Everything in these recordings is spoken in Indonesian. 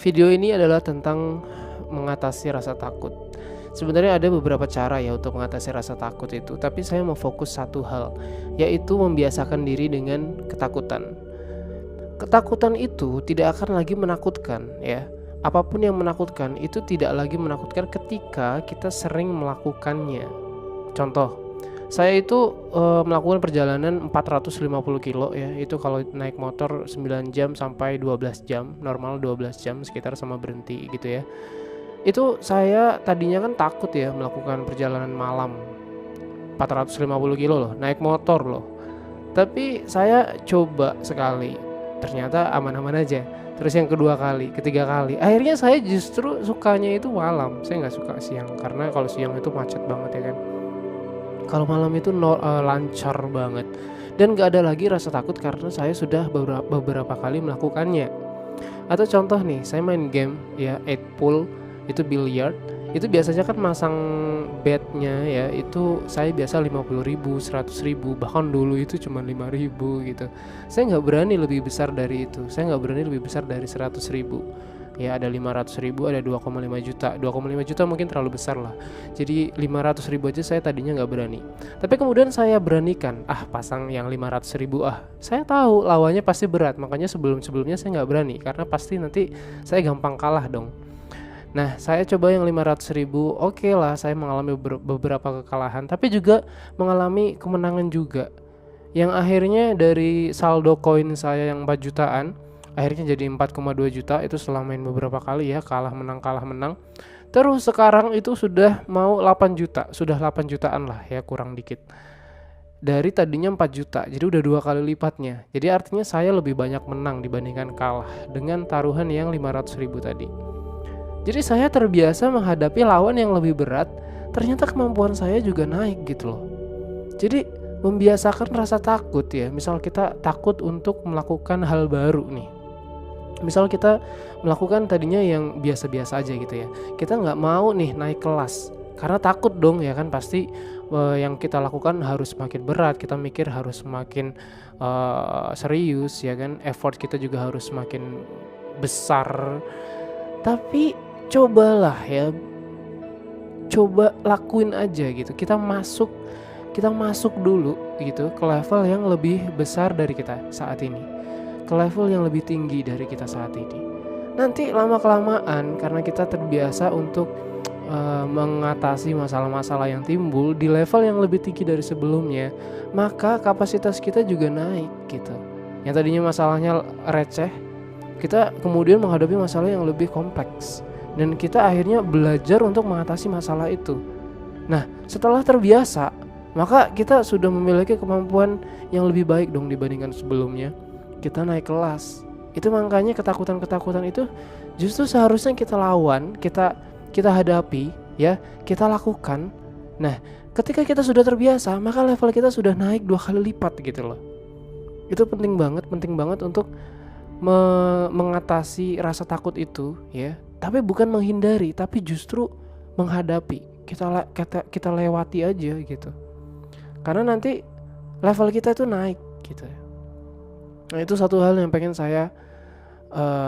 Video ini adalah tentang mengatasi rasa takut. Sebenarnya ada beberapa cara ya untuk mengatasi rasa takut itu, tapi saya mau fokus satu hal, yaitu membiasakan diri dengan ketakutan. Ketakutan itu tidak akan lagi menakutkan ya. Apapun yang menakutkan itu tidak lagi menakutkan ketika kita sering melakukannya. Contoh, saya itu melakukan perjalanan 450 kilo ya. Itu kalau naik motor 9 jam sampai 12 jam, normal 12 jam sekitar sama berhenti gitu ya. Itu saya tadinya kan takut ya melakukan perjalanan malam 450 kilo loh, naik motor loh. Tapi saya coba sekali, ternyata aman-aman aja. Terus yang kedua kali, ketiga kali, akhirnya saya justru sukanya itu malam. Saya nggak suka siang karena kalau siang itu macet banget ya kan. Kalau malam itu lancar banget dan gak ada lagi rasa takut karena saya sudah beberapa kali melakukannya. Atau contoh nih, saya main game ya, 8 pool, itu billiard. Itu biasanya kan masang bednya ya, itu saya biasa 50.000, 100.000, bahkan dulu itu cuma 5.000 gitu. Saya nggak berani lebih besar dari itu, saya nggak berani lebih besar dari 100.000. Ya ada 500.000, ada 2,5 juta. 2,5 juta mungkin terlalu besar lah. Jadi 500.000 aja saya tadinya nggak berani. Tapi kemudian saya beranikan, pasang yang 500.000. Saya tahu lawannya pasti berat, makanya sebelumnya saya nggak berani karena pasti nanti saya gampang kalah dong. Nah, saya coba yang 500.000, oke lah, saya mengalami beberapa kekalahan, tapi juga mengalami kemenangan juga. Yang akhirnya dari saldo koin saya yang 4 jutaan, akhirnya jadi 4,2 juta itu setelah main beberapa kali ya, kalah menang. Terus sekarang itu sudah mau 8 juta, sudah 8 jutaan lah ya, kurang dikit. Dari tadinya 4 juta, jadi udah 2 kali lipatnya. Jadi artinya saya lebih banyak menang dibandingkan kalah dengan taruhan yang 500.000 tadi. Jadi saya terbiasa menghadapi lawan yang lebih berat, ternyata kemampuan saya juga naik gitu loh. Jadi membiasakan rasa takut ya, misal kita takut untuk melakukan hal baru nih. Misal kita melakukan tadinya yang biasa-biasa aja gitu ya, kita nggak mau nih naik kelas karena takut dong ya kan, pasti yang kita lakukan harus semakin berat, kita mikir harus semakin serius ya kan, effort kita juga harus semakin besar. Tapi cobalah ya, coba lakuin aja gitu, kita masuk dulu gitu ke level yang lebih besar dari kita saat ini, ke level yang lebih tinggi dari kita saat ini. Nanti lama-kelamaan karena kita terbiasa untuk mengatasi masalah-masalah yang timbul di level yang lebih tinggi dari sebelumnya, maka kapasitas kita juga naik gitu. Yang tadinya masalahnya receh, kita kemudian menghadapi masalah yang lebih kompleks, dan kita akhirnya belajar untuk mengatasi masalah itu. Nah, setelah terbiasa, maka kita sudah memiliki kemampuan yang lebih baik dong dibandingkan sebelumnya. Kita naik kelas. Itu makanya ketakutan-ketakutan itu justru seharusnya kita lawan, kita hadapi ya, kita lakukan. Nah, ketika kita sudah terbiasa, maka level kita sudah naik 2 kali lipat gitu loh. Itu penting banget untuk mengatasi rasa takut itu ya. Tapi bukan menghindari, tapi justru menghadapi. Kita lewati aja gitu. Karena nanti level kita itu naik gitu. Nah, itu satu hal yang pengen saya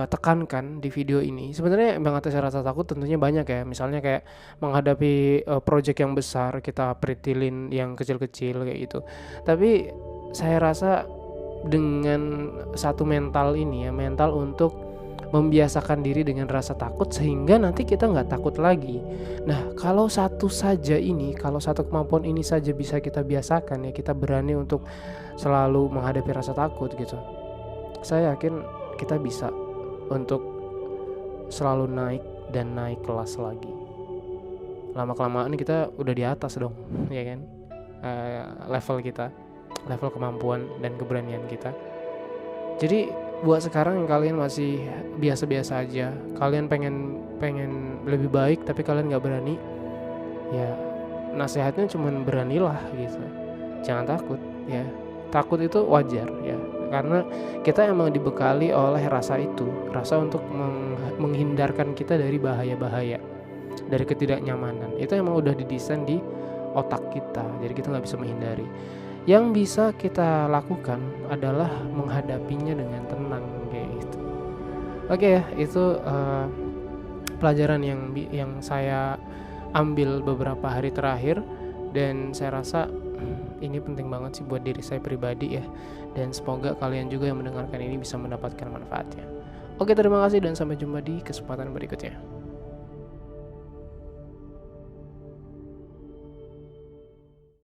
tekankan di video ini. Sebenarnya mengatasi rasa takut tentunya banyak ya. Misalnya kayak menghadapi project yang besar, kita peritilin yang kecil-kecil kayak gitu. Tapi saya rasa dengan satu mental ini ya, mental untuk membiasakan diri dengan rasa takut sehingga nanti kita nggak takut lagi. Nah, kalau satu kemampuan ini saja bisa kita biasakan ya, kita berani untuk selalu menghadapi rasa takut gitu, saya yakin kita bisa untuk selalu naik kelas lagi. Lama-kelamaan kita udah di atas dong ya kan, level kita, level kemampuan dan keberanian kita. Jadi buat sekarang yang kalian masih biasa-biasa aja, kalian pengen lebih baik tapi kalian nggak berani, ya nasihatnya cuman beranilah gitu, jangan takut ya. Takut itu wajar ya, karena kita emang dibekali oleh rasa itu, rasa untuk menghindarkan kita dari bahaya-bahaya, dari ketidaknyamanan. Itu emang udah didesain di otak kita, jadi kita nggak bisa menghindari. Yang bisa kita lakukan adalah menghadapinya dengan tenang kayak gitu. Oke ya, itu pelajaran yang saya ambil beberapa hari terakhir, dan saya rasa ini penting banget sih buat diri saya pribadi ya, dan semoga kalian juga yang mendengarkan ini bisa mendapatkan manfaatnya. Oke, terima kasih dan sampai jumpa di kesempatan berikutnya.